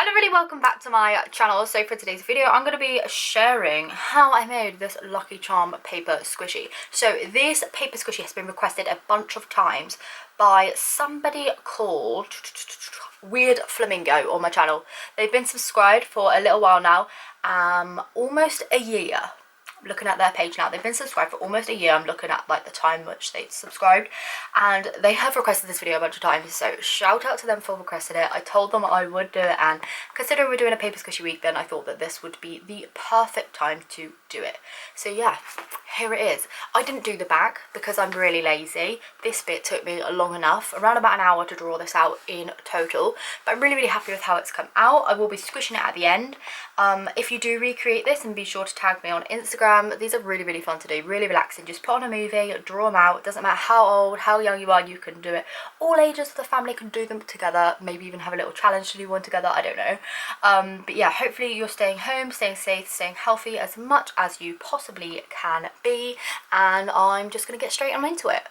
Hello, really welcome back to my channel. So for today's video I'm going to be sharing how I made this Lucky Charm paper squishy. So this paper squishy has been requested a bunch of times by somebody called Weird Flamingo on my channel. They've been subscribed for a little while now, almost a year. Looking at their page now, they've been subscribed for almost a year. I'm looking at like the time which they subscribed, and they have requested this video a bunch of times, so shout out to them for requesting it. I told them I would do it, and considering we're doing a paper squishy week, then I thought that this would be the perfect time to do it. So yeah, here it is. I didn't do the back because I'm really lazy. This bit took me long enough, around about an hour to draw this out in total, but I'm really happy with how it's come out. I will be squishing it at the end. If you do recreate this, and be sure to tag me on Instagram. These are really fun to do, really relaxing. Just put on a movie, draw them out. It doesn't matter how old, how young you are, you can do it. All ages of the family can do them together, maybe even have a little challenge to do one together, I don't know. But yeah, hopefully you're staying home, staying safe, staying healthy as much as you possibly can be, and I'm just going to get straight on into it.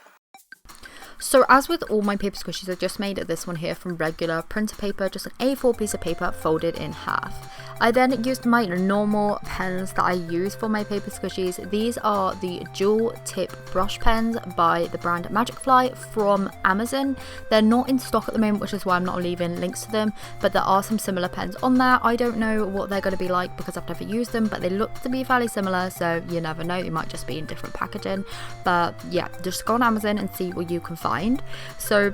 So as with all my paper squishies, I just made this one here from regular printer paper, just an A4 piece of paper folded in half. I then used my normal pens that I use for my paper squishies. These are the dual tip brush pens by the brand Magic Fly from Amazon. They're not in stock at the moment, which is why I'm not leaving links to them, but there are some similar pens on there. I don't know what they're going to be like because I've never used them, but they look to be fairly similar, so you never know, they might just be in different packaging. But yeah, just go on Amazon and see what you can find. So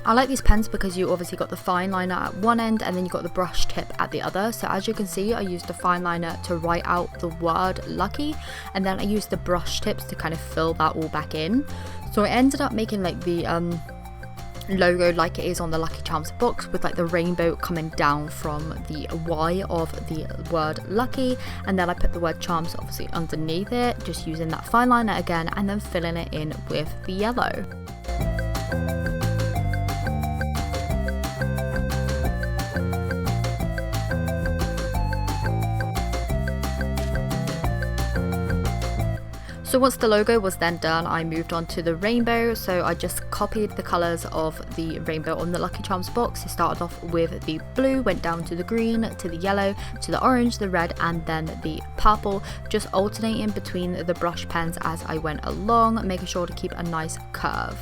I like these pens because you obviously got the fine liner at one end and then you got the brush tip at the other. So as you can see, I used the fine liner to write out the word lucky, and then I used the brush tips to kind of fill that all back in. So I ended up making like the logo like it is on the Lucky Charms box, with like the rainbow coming down from the Y of the word lucky, and then I put the word charms obviously underneath it, just using that fine liner again and then filling it in with the yellow. So once the logo was then done, I moved on to the rainbow. So I just copied the colours of the rainbow on the Lucky Charms box. It started off with the blue, went down to the green, to the yellow, to the orange, the red, and then the purple, just alternating between the brush pens as I went along, making sure to keep a nice curve.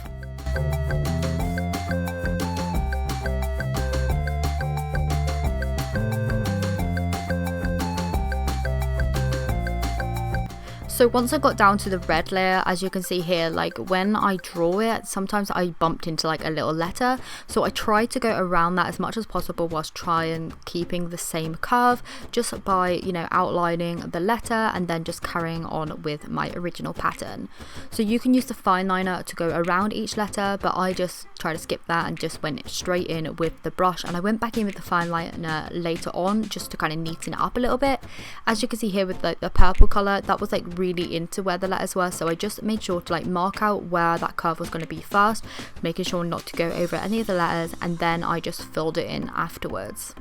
So once I got down to the red layer, as you can see here, like when I draw it, sometimes I bumped into like a little letter. So I tried to go around that as much as possible whilst trying keeping the same curve, just by, you know, outlining the letter and then just carrying on with my original pattern. So you can use the fine liner to go around each letter, but I just tried to skip that and just went straight in with the brush. And I went back in with the fine liner later on just to kind of neaten it up a little bit. As you can see here with like the purple color, that was like really into where the letters were, so I just made sure to like mark out where that curve was going to be first, making sure not to go over any of the letters, and then I just filled it in afterwards.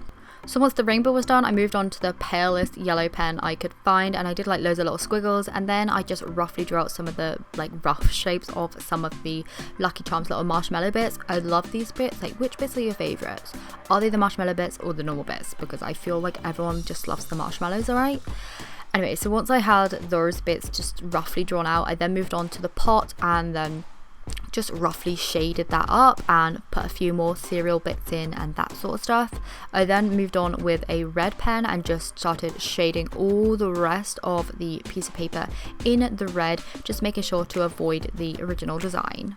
So once the rainbow was done, I moved on to the palest yellow pen I could find, and I did like loads of little squiggles, and then I just roughly drew out some of the like rough shapes of some of the Lucky Charms little marshmallow bits. I love these bits. Like, which bits are your favourites? Are they the marshmallow bits or the normal bits? Because I feel like everyone just loves the marshmallows, alright? Anyway, so once I had those bits just roughly drawn out, I then moved on to the pot and then just roughly shaded that up and put a few more cereal bits in and that sort of stuff. I then moved on with a red pen and just started shading all the rest of the piece of paper in the red, just making sure to avoid the original design.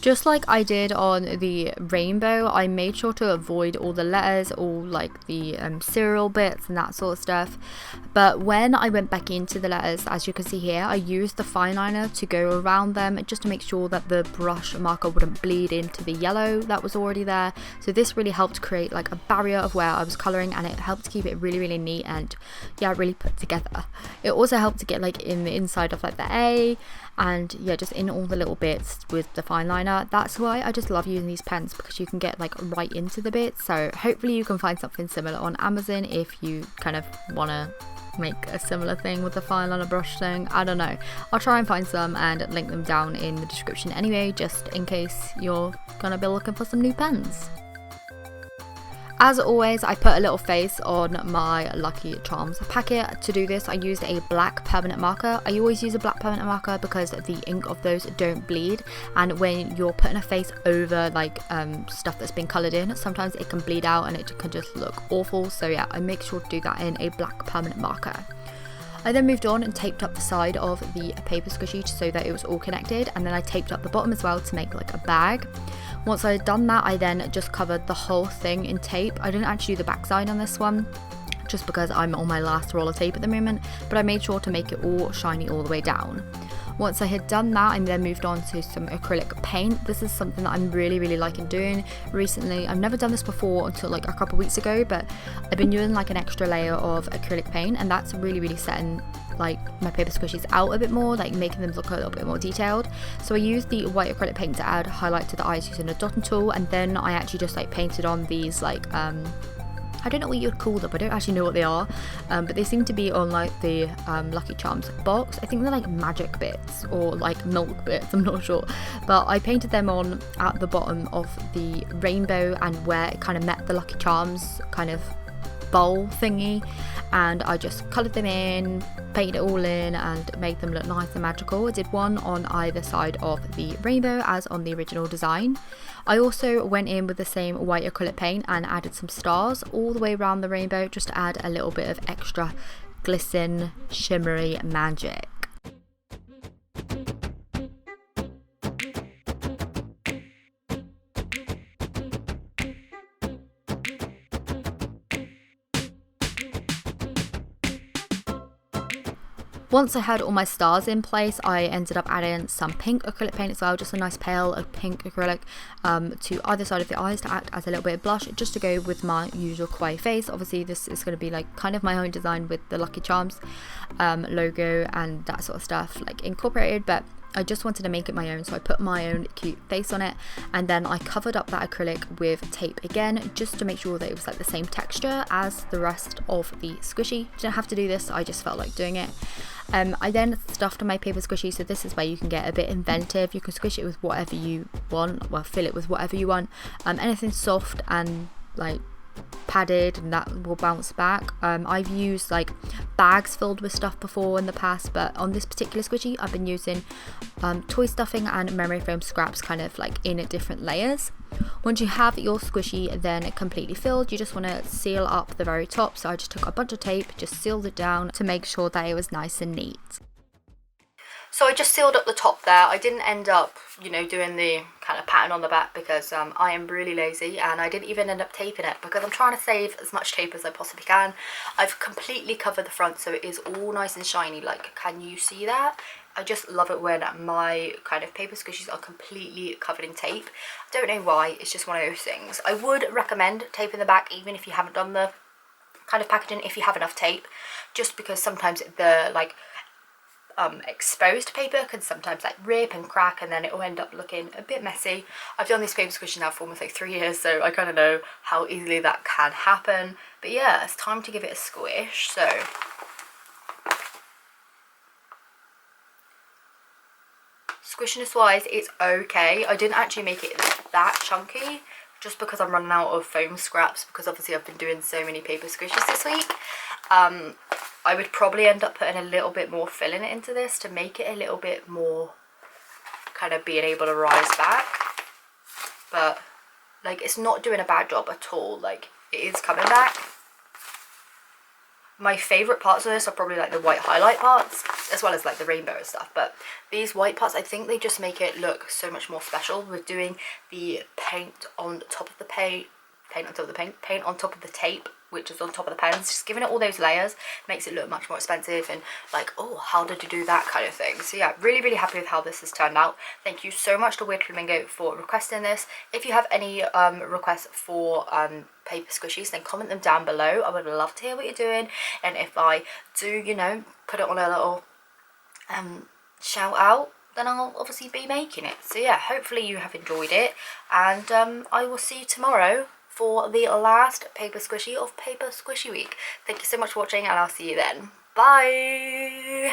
Just like I did on the rainbow, I made sure to avoid all the letters, all like the cereal bits and that sort of stuff. But when I went back into the letters, as you can see here, I used the fine liner to go around them just to make sure that the brush marker wouldn't bleed into the yellow that was already there. So this really helped create like a barrier of where I was colouring, and it helped keep it really neat and yeah, really put together. It also helped to get like in the inside of like the A, and yeah, just in all the little bits with the fine liner. yeah, that's why I just love using these pens, because you can get like right into the bits. So hopefully you can find something similar on Amazon if you kind of want to make a similar thing with the fine liner brush thing. I don't know, I'll try and find some and link them down in the description anyway, just in case you're gonna be looking for some new pens. As always, I put a little face on my Lucky Charms packet. To do this, I used a black permanent marker. I always use a black permanent marker because the ink of those don't bleed, and when you're putting a face over like stuff that's been coloured in, sometimes it can bleed out and it can just look awful. So yeah, I make sure to do that in a black permanent marker. I then moved on and taped up the side of the paper squishy so that it was all connected, and then I taped up the bottom as well to make like a bag. Once I had done that, I then just covered the whole thing in tape. I didn't actually do the back side on this one, just because I'm on my last roll of tape at the moment, but I made sure to make it all shiny all the way down. Once I had done that, I then moved on to some acrylic paint. This is something that I'm really liking doing recently. I've never done this before until like a couple weeks ago, but I've been doing like an extra layer of acrylic paint, and that's really setting like my paper squishies out a bit more, like making them look a little bit more detailed. So I used the white acrylic paint to add highlight to the eyes using a dotting tool, and then I actually just like painted on these like I don't know what you'd call them, I don't actually know what they are, but they seem to be on like the Lucky Charms box. I think they're like magic bits or like milk bits, I'm not sure, but I painted them on at the bottom of the rainbow and where it kind of met the Lucky Charms kind of bowl thingy, and I just coloured them in, painted it all in and made them look nice and magical. I did one on either side of the rainbow as on the original design. I also went in with the same white acrylic paint and added some stars all the way around the rainbow, just to add a little bit of extra glisten shimmery magic. Once I had all my stars in place, I ended up adding some pink acrylic paint as well, just a nice pale of pink acrylic to either side of the eyes to act as a little bit of blush, just to go with my usual kawaii face. Obviously this is going to be like kind of my own design with the Lucky Charms logo and that sort of stuff like incorporated, but I just wanted to make it my own, so I put my own cute face on it, and then I covered up that acrylic with tape again, just to make sure that it was like the same texture as the rest of the squishy. Didn't have to do this, I just felt like doing it. I then stuffed my paper squishy, so this is where you can get a bit inventive. You can squish it with whatever you want, well, fill it with whatever you want, anything soft and like padded, and that will bounce back. I've used like bags filled with stuff before in the past, but on this particular squishy I've been using toy stuffing and memory foam scraps kind of like in different layers. Once you have your squishy then completely filled, you just want to seal up the very top, so I just took a bunch of tape, just sealed it down to make sure that it was nice and neat. So I just sealed up the top there. I didn't end up, you know, doing the kind of pattern on the back because I am really lazy, and I didn't even end up taping it because I'm trying to save as much tape as I possibly can. I've completely covered the front so it is all nice and shiny. Like, can you see that? I just love it when my kind of paper squishies are completely covered in tape. I don't know why, it's just one of those things. I would recommend taping the back even if you haven't done the kind of packaging, if you have enough tape, just because sometimes the like exposed paper can sometimes like rip and crack, and then it will end up looking a bit messy. I've done this paper squishy now for almost like 3 years, so I kind of know how easily that can happen. But yeah, it's time to give it a squish. So squishiness wise, it's okay. I didn't actually make it that chunky just because I'm running out of foam scraps, because obviously I've been doing so many paper squishes this week. I would probably end up putting a little bit more filling it into this to make it a little bit more kind of being able to rise back, but like it's not doing a bad job at all. Like, it is coming back. My favourite parts of this are probably like the white highlight parts, as well as like the rainbow and stuff, but these white parts, I think they just make it look so much more special with doing the paint on top of the paint on top of the paint on top of the tape, which is on top of the pens. Just giving it all those layers makes it look much more expensive and like, oh, how did you do that kind of thing. So yeah, really happy with how this has turned out. Thank you so much to Weird Flamingo for requesting this. If you have any requests for paper squishies, then comment them down below. I would love to hear what you're doing, and if I do, you know, put it on a little shout out, then I'll obviously be making it. So yeah, hopefully you have enjoyed it, and I will see you tomorrow for the last paper squishy of Paper Squishy Week. Thank you so much for watching, and I'll see you then. Bye!